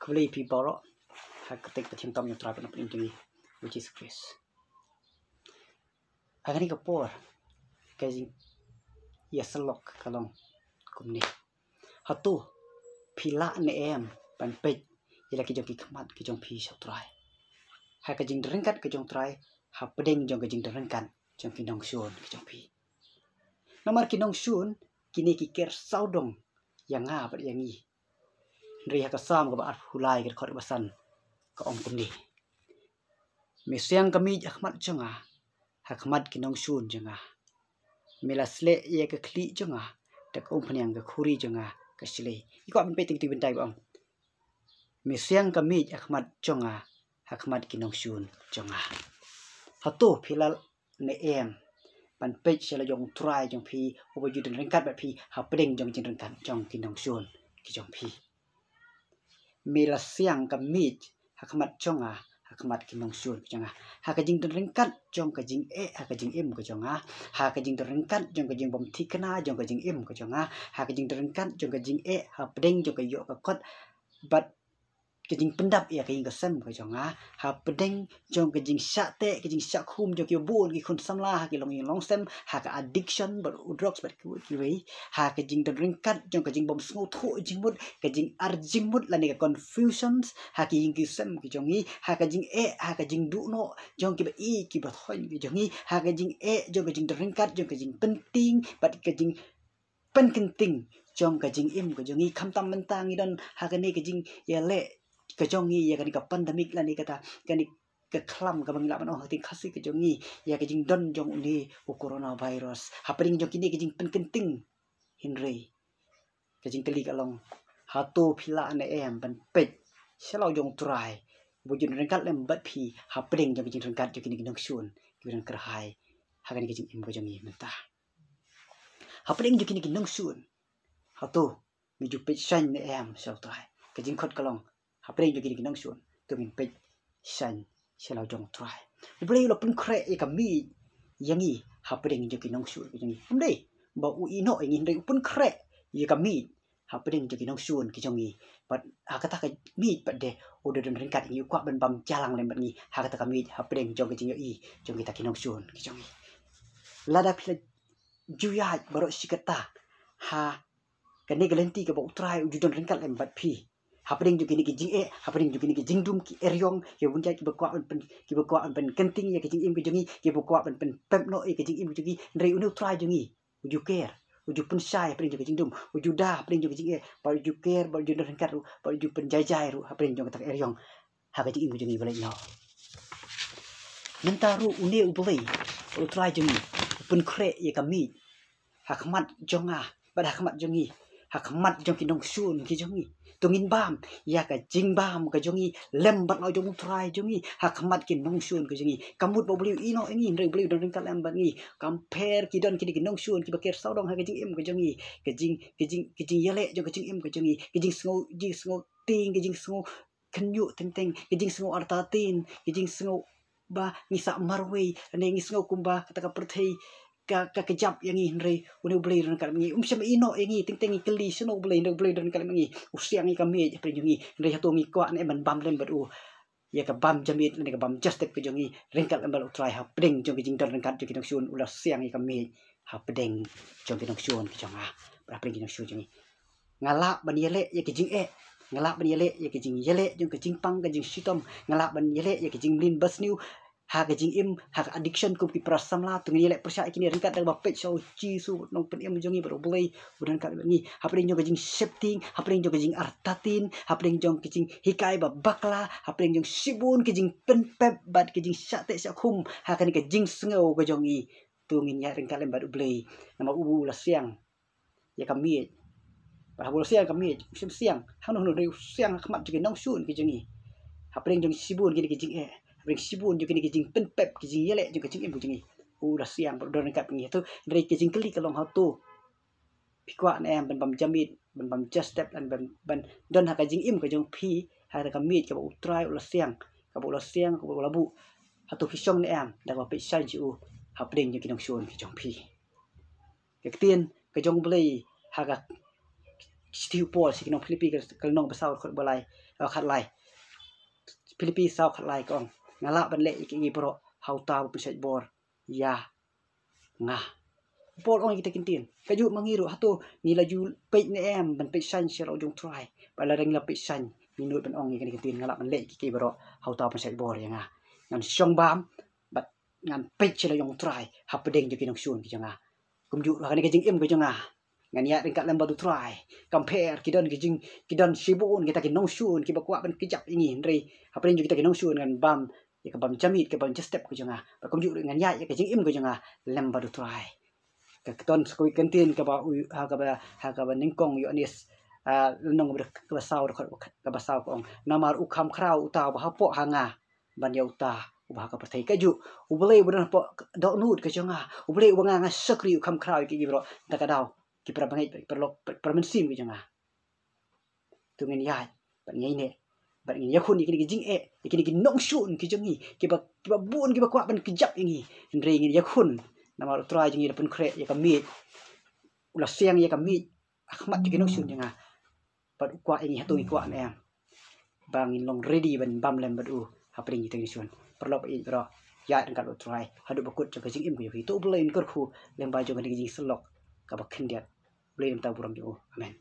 Kuli pi borok ketik petim tom yang terakhir nak ini which is Chris. Agar ni kapur kaji ya selok kalong kumni. Hatu pila ne em pan pej ila kijong ki khamat kijong pi sau trai. Ha kajing derengkat kijong trai ha pedeng jong kajing derengkat jong kinong sun kijong pi. Nomor kinong sun kini kiker saudong yang ngap yang ni. Ri ha kasam ka ba hulai ka khot basan ka ong kumni. Misyang kami Ahmad jonga hakmat kinong sun jonga. Milasle ye ka kli jonga tak ong panyang ka khuri jonga ka sile. Iko ben peting ti bentai bang. Misyang kami Ahmad jonga hakmat kinong sun jonga. Hatu pilal ne em pan pej sela jong try jong pi obo juden rengkat ba pi ha pedeng jong jin rengkat jong kinong sun ki jong pi. Milasyang kami hakmat jonga hakmat kinong sun jonga ha kajing rengkat jong kajing ha kajing em ko jonga ha kajing rengkat jong kajing bom tikna jong kajing em ko jonga ha kajing rengkat jong kajing ha pedeng jong kayo ka kot bat kajing pendap ya kajing kesem ko jonga ha pedeng jong kajing sate kajing sakhum jong kyo bun ki khun samla ki long sem ha ka addiction but drugs but ki wei ha kajing rengkat jong kajing bom sngo thu jing mut kajing arjing mut la ni ka confusions ha ki sem ki jong ni ha kajing ha kajing du no jong ki ba ki ba thoi ki jong ni ha kajing jong kajing rengkat jong kajing penting but kajing penting jong kajing im ko jong ni kham tam mentang ni don ha ka ni kajing ya le ka jong ni ya ka ni ka pandemic la ni kata ka ni ka klam ka bangla mano hati khasi ka jong ni ya kajing don jong ni coronavirus ha pring jong kini kajing penting hinrei kajing kali kalong hatu phila ne em ban pet selau jong try bujun rengkat lem bat phi ha pring jong kajing rengkat jong kini kinong sun kirang kerhai ha ka ni kajing im ko jong ni mentah ha pring jong kini kinong sun hatu mi ju pet san ne em sau try kajing khot kalong ha pring jong kini kinong sun tu min pet san selau jong try boleh lo pun kre e kami yang ni ha pring jong kinong sun ko jong ni umdei ba u ino ingin dei pun kre ye kami ha pring jong kinong sun ki jong ni but ha kata ka mi pat de udah den ringkat ni kwa ben bam jalang lem ni ha kata kami ha pring jong ki jong kita kinong sun ki jong ni lada pila juya baru sikata ha kani galenti ka ba utrai udon ringkat lem bat pi ha pring jong kini ki jing ha pring jong kini ki jing dum ki eryong ye bunja ki ba kwa ben kenting ye ki jing im ki jong ni ki ba kwa ben pem no ki jing im ki jong ni rei unu try jong ni uju care uju pun sai pring jong ki jing dum uju da pring jong ki jing ba uju care ba uju ringkat ru ba uju penjajai ru ha pring jong ka tak eryong ha ki jing im ki jong ni boleh no mentaru une ubeli utrai jong ni pun kre ye kami hakmat jonga ba hakmat jong ni hakmat jong ki nong sun ki jong ni tungin bam ya ka jing bam ka jong ni lembat no jong try jong ni hakmat ki nong sun ka jong ni kamut bo beli ino ngi ndre beli don ringkat lembat ni compare ki don ki nong sun ki baker saudong ha ka jing im ka jong ni ka jing yele jong ka jing im ka jong ni ki jing sngo ting ki jing sngo kenyu teng ki jing sngo artatin ki jing sngo ba ngisa marwei ane ngi sngo kumba kata ka perthei ka kejap yang ni rei uni beli don kal ngi sem ino yang ni ting keli seno beli don kal ngi usiang ngi kami pre ngi rei hatu ngi kwa ne ban bam lem badu ya ka bam jamit ne ka bam just ke ngi rengkat lem try ha pring jong jing don rengkat jong sun ulah siang ngi kami ha pedeng jong sun ki jong ba pring jong sun jong ngala ban yele ya ke jing ngala ban yele ya ke jing yele jong ke jing pang ke jing sitom ngala ban yele ya ke jing lin bas new ha ka jing im ha ka addiction kum ki prasam la tu ngi le persya kini ringkat dak bapet so chi su nong pen em jongi bro boleh udan ka ngi ha pring jong jing shifting ha pring jong jing artatin ha pring jong jing hikai ba bakla ha pring jong sibun ki jing pen pep bat ki jing sate sakhum ha ka ni ka jing sngo ka jongi tu ngi ya ringkat lem badu boleh nama ubu la siang ya kami ba bol siang kami siang ha no siang khmat jing nong sun ki jongi ha pring jong sibun ki jing ring sibun juga ni kijing pen pep kijing yele juga kijing em kijing udah siang baru dekat ni tu dari kijing keli kalong hatu pikwa ne ben bam jamit ben bam just step dan ben don ha kijing im kijing pi ha ka mit ka utrai ulah siang ka labu hatu pisong ne am da ba pe sai ju ha pring je kinong sun kijong pi ke tien kijong beli ha ka stiu pol si kinong Philippi kal nong besau khot balai khat lai Philippi sau khat lai kong ngala ban le iki bro hauta bu set bor ya ngah pol ong kita kintin kaju mangiru hatu ni laju pe ne em ban pe san sero jong try bala reng la pe san minut ban ong iki kintin ngala ban le iki bro hauta bu set bor ya ngah ngan song bam bat ngan pe chela jong try hapedeng ju kinong sun ki janga kumju la ni kajing em ko janga ngan ya ringkat lem batu try compare kidan sibun kita kinong sun ki bakwa ban kijap ingi ndrei hapedeng ju kita kinong sun ngan bam ya bam jamit ke bam step ko janga ba kumju ngan ya kajing em ko janga lem batu try ka ton skoi kantin ka ba ha ka ba ningkong yo anis nong ka ba saw ka ba saw ko namar u kham khrau ta ba hapo hanga ban ya uta ubah ka pertai kaju ubele budan po dok nut ka jonga ubele ubanga nga sakri u kham khrau ki bro ta ka daw ki pra bangai perlo permensim ki jonga tungen ya ban ngai ne ban ngai yakun ikini ki jing ikini ki nong shun ki jongi ki ba bun ki ba kwa ban ki jap ingi ndre ngi yakun namar utrai jingi pun kre ya kami ulah siang ya kami akhmat ki nong shun jonga pat kwa ingi hatu kwa ne bang in long ready ban bam lem badu hapring itu shun perlu bro ya dengan utrai hadu bakut jaga jing im ku itu boleh in kerku lem baju kan jing selok ka bakhen dia boleh minta buram jo amen